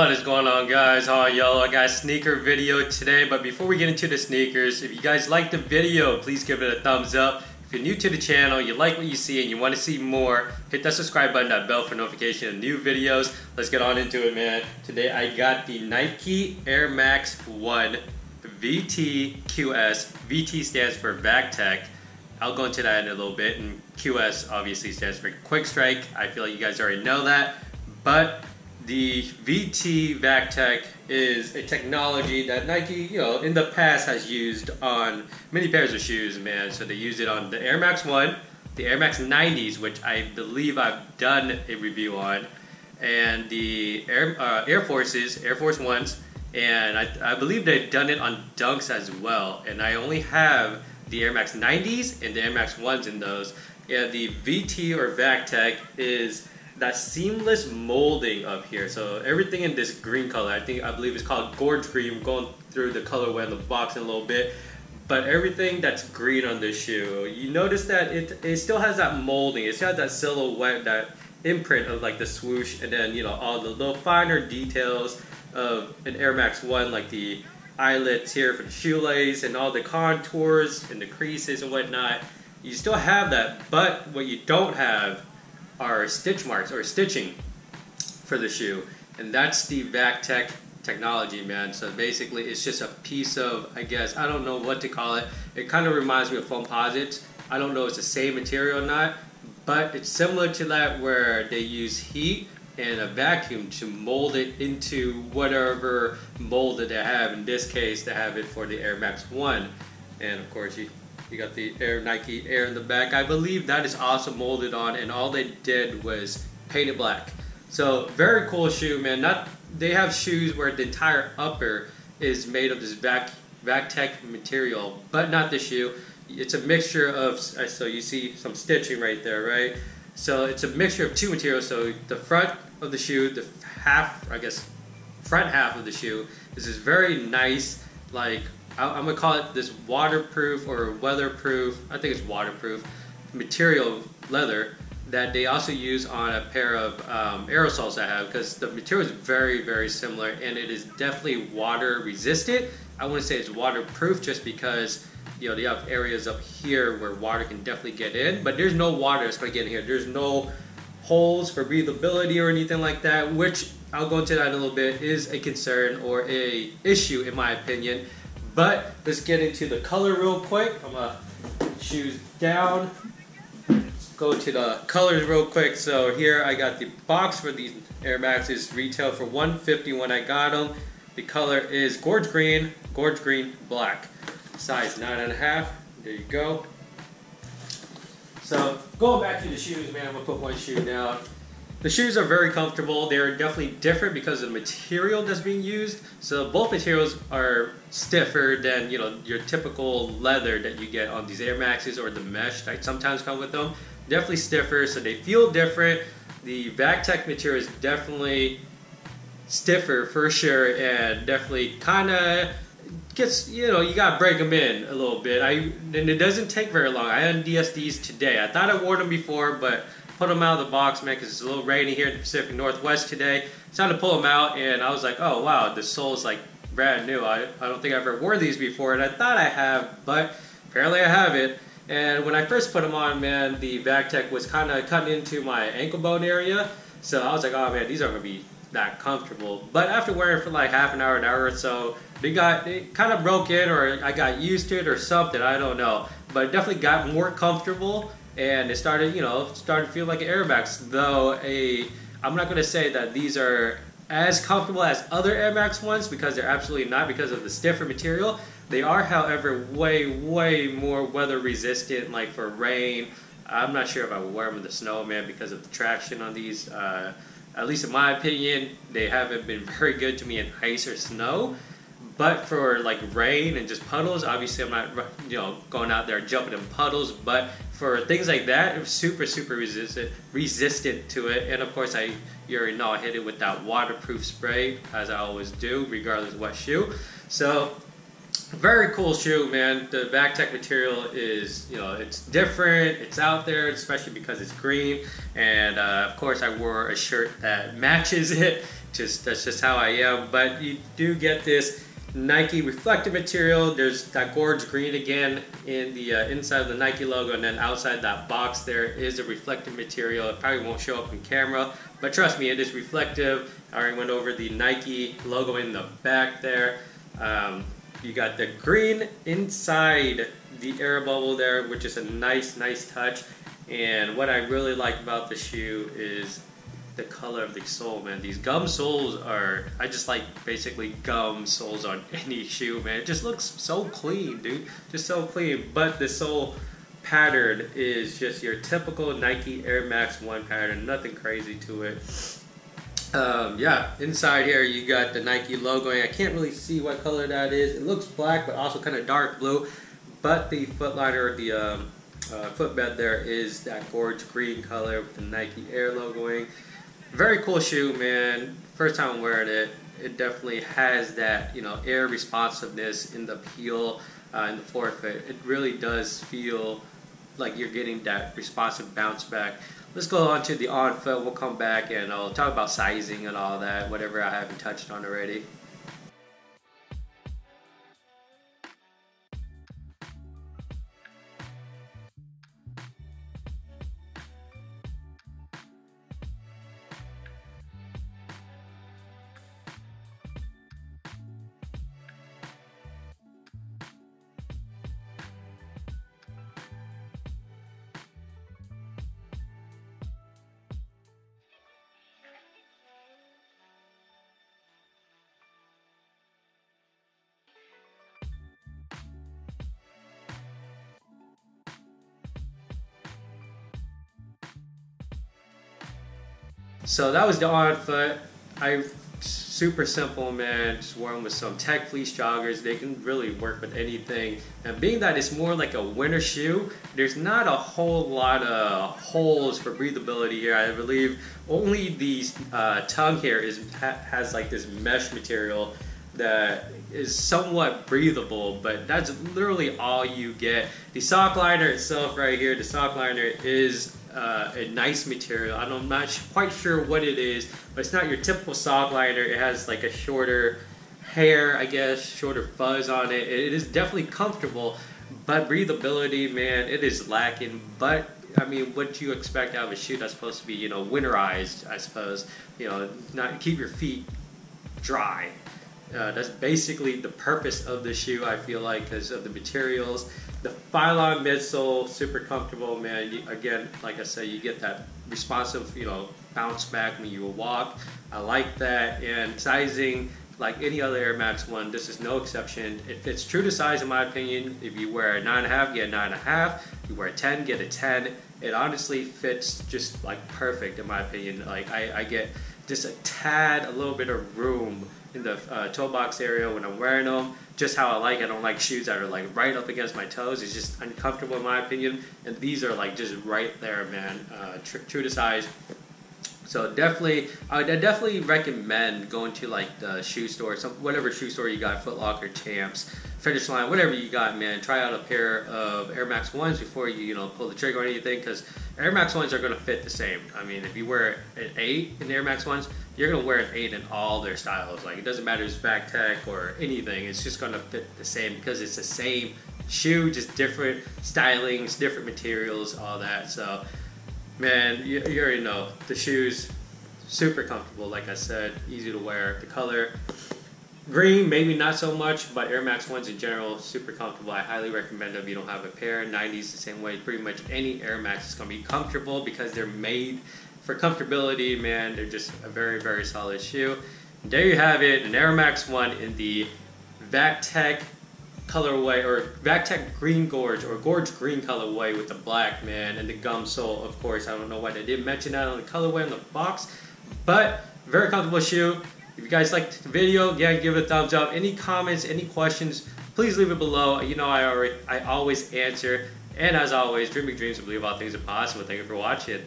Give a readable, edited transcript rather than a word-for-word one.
What is going on, guys? How are y'all? I got a sneaker video today, but before we get into the sneakers, if you guys like the video, please give it a thumbs up. If you're new to the channel, you like what you see and you want to see more, hit that subscribe button, that bell for notification of new videos. Let's get on into it, man. Today I got the Nike Air Max 1 VT-QS. VT stands for Vac-Tech. I'll go into that in a little bit, and QS obviously stands for Quick Strike. I feel like you guys already know that, but the VT Vac-Tech is a technology that Nike, in the past has used on many pairs of shoes, man. So they used it on the Air Max 1, the Air Max 90s, which I believe I've done a review on, and the Air Force 1s, and I believe they've done it on Dunks as well. And I only have the Air Max 90s and the Air Max 1s in those. Yeah, the VT or Vac-Tech is that seamless molding up here. So everything in this green color, I believe it's called Gorge Green. I'm going through the colorway in the box in a little bit, but everything that's green on this shoe, you notice that it still has that molding. It still has that silhouette, that imprint of like the swoosh, and then all the little finer details of an Air Max 1, like the eyelets here for the shoelace and all the contours and the creases and whatnot. You still have that, but what you don't have are stitch marks or stitching for the shoe, and that's the Vac-Tech technology, man. So basically it's just a piece of, I don't know what to call it. It kind of reminds me of foam posits. I don't know if it's the same material or not, but it's similar to that, where they use heat and a vacuum to mold it into whatever mold that they have. In this case, they have it for the Air Max 1, and of course you got the Nike Air in the back. I believe that is also molded on, and all they did was paint it black. So very cool shoe, man. They have shoes where the entire upper is made of this Vac-Tech material, but not the shoe. It's a mixture of, so you see some stitching right there, right? So it's a mixture of two materials. So the front of the shoe, the front half of the shoe is this very nice, like, I'm going to call it this waterproof or weatherproof, I think it's waterproof material, leather, that they also use on a pair of aerosols I have, because the material is very, very similar, and it is definitely water resistant. I wouldn't say it's waterproof just because they have areas up here where water can definitely get in, but there's no water that's going to get in here. There's no holes for breathability or anything like that, which I'll go into that in a little bit, is a concern or a issue in my opinion. But let's get into the color real quick. I'm gonna shoes down. Let's go to the colors real quick. So here I got the box for these Air Maxes, retail for $150 when I got them. The color is Gorge Green Black. Size 9.5. There you go. So going back to the shoes, man, I'm gonna put one shoe down. The shoes are very comfortable. They're definitely different because of the material that's being used. So both materials are stiffer than your typical leather that you get on these Air Maxes, or the mesh that sometimes come with them. Definitely stiffer, so they feel different. The Vac-Tech material is definitely stiffer for sure, and definitely kind of gets, you gotta break them in a little bit. And it doesn't take very long. I unDS'd these today. I thought I wore them before, but put them out of the box, man, because it's a little rainy here in the Pacific Northwest today. It's time to pull them out, and I was like, oh wow, the sole's like brand new. I don't think I've ever worn these before, and I thought I have, but apparently I haven't. And when I first put them on, man, the Vac-Tech was kind of cutting into my ankle bone area, so I was like, oh man, these aren't gonna be that comfortable. But after wearing it for like half an hour or so, they kind of broke in, or I got used to it or something, I don't know. But it definitely got more comfortable, and it started to feel like an Air Max. Though I'm not going to say that these are as comfortable as other Air Max ones, because they're absolutely not, because of the stiffer material. They are, however, way, way more weather resistant, like for rain. I'm not sure if I would wear them in the snow, man, because of the traction on these. At least in my opinion, they haven't been very good to me in ice or snow. But for like rain and just puddles, obviously I'm not going out there jumping in puddles, but for things like that, it was super, super resistant to it. And of course, you already know I hit it with that waterproof spray, as I always do, regardless of what shoe. So Very cool shoe, man. The Vac-Tech material is, it's different. It's out there, especially because it's green. And of course, I wore a shirt that matches it. That's just how I am. But you do get this Nike reflective material. There's that gorge green again in the inside of the Nike logo, and then outside that box there is a reflective material. It probably won't show up in camera, but trust me, it is reflective. I already went over the Nike logo in the back there. You got the green inside the air bubble there, which is a nice touch. And what I really like about the shoe is the color of the sole, man. These gum soles I just like basically gum soles on any shoe, man. It just looks so clean, dude. Just so clean. But the sole pattern is just your typical Nike Air Max 1 pattern. Nothing crazy to it. Yeah, inside here you got the Nike logo. I can't really see what color that is. It looks black, but also kind of dark blue. But the foot liner, or the footbed there, is that gorge green color with the Nike Air logoing. Very cool shoe, man. First time wearing it. It definitely has that, air responsiveness in the heel, in the forefoot. It really does feel like you're getting that responsive bounce back. Let's go on to the on foot. We'll come back and I'll talk about sizing and all that, whatever I haven't touched on already. So that was the on foot. Super simple, man. Just wore them with some Tech Fleece joggers. They can really work with anything. And being that it's more like a winter shoe, there's not a whole lot of holes for breathability here. I believe only the tongue here has like this mesh material that is somewhat breathable, but that's literally all you get. The sock liner itself right here, the sock liner is a nice material. I'm not quite sure what it is, but it's not your typical sock liner. It has like a shorter hair, I guess, shorter fuzz on it. It is definitely comfortable, but breathability, man, it is lacking. But I mean, what do you expect out of a shoe that's supposed to be, winterized, I suppose, not keep your feet dry. That's basically the purpose of the shoe, I feel like, because of the materials. The Phylon midsole, super comfortable, man. Again, like I said, you get that responsive, bounce back when you walk. I like that. And sizing, like any other Air Max 1, this is no exception. It fits true to size, in my opinion. If you wear a 9.5, get a 9.5. If you wear a 10, get a 10. It honestly fits just like perfect, in my opinion. Like I get just a little bit of room in the toe box area when I'm wearing them. Just how I like it. I don't like shoes that are like right up against my toes. It's just uncomfortable, in my opinion. And these are like just right there, man. True to size. So I definitely recommend going to like the shoe store, whatever shoe store you got, Foot Locker, Champs, Finish Line, whatever you got, man. Try out a pair of Air Max 1s before you pull the trigger or anything, because Air Max 1s are going to fit the same. I mean, if you wear an 8 in the Air Max 1s, you're going to wear an 8 in all their styles. Like, it doesn't matter if it's Vac-Tech or anything. It's just going to fit the same because it's the same shoe, just different stylings, different materials, all that. So, man, you already know. The shoes, super comfortable, like I said, easy to wear. The color, green, maybe not so much, but Air Max 1s in general, super comfortable. I highly recommend them if you don't have a pair. 90s the same way. Pretty much any Air Max is going to be comfortable because they're made for comfortability, man. They're just a very, very solid shoe. And there you have it, an Air Max 1 in the Vac-Tech colorway, or Vac-Tech green gorge, or gorge green colorway with the black, man, and the gum sole, of course. I don't know why they didn't mention that on the colorway on the box, but very comfortable shoe. If you guys liked the video, again, give it a thumbs up. Any comments, any questions, please leave it below. I always answer. And as always, dream big dreams and believe all things are possible. Thank you for watching.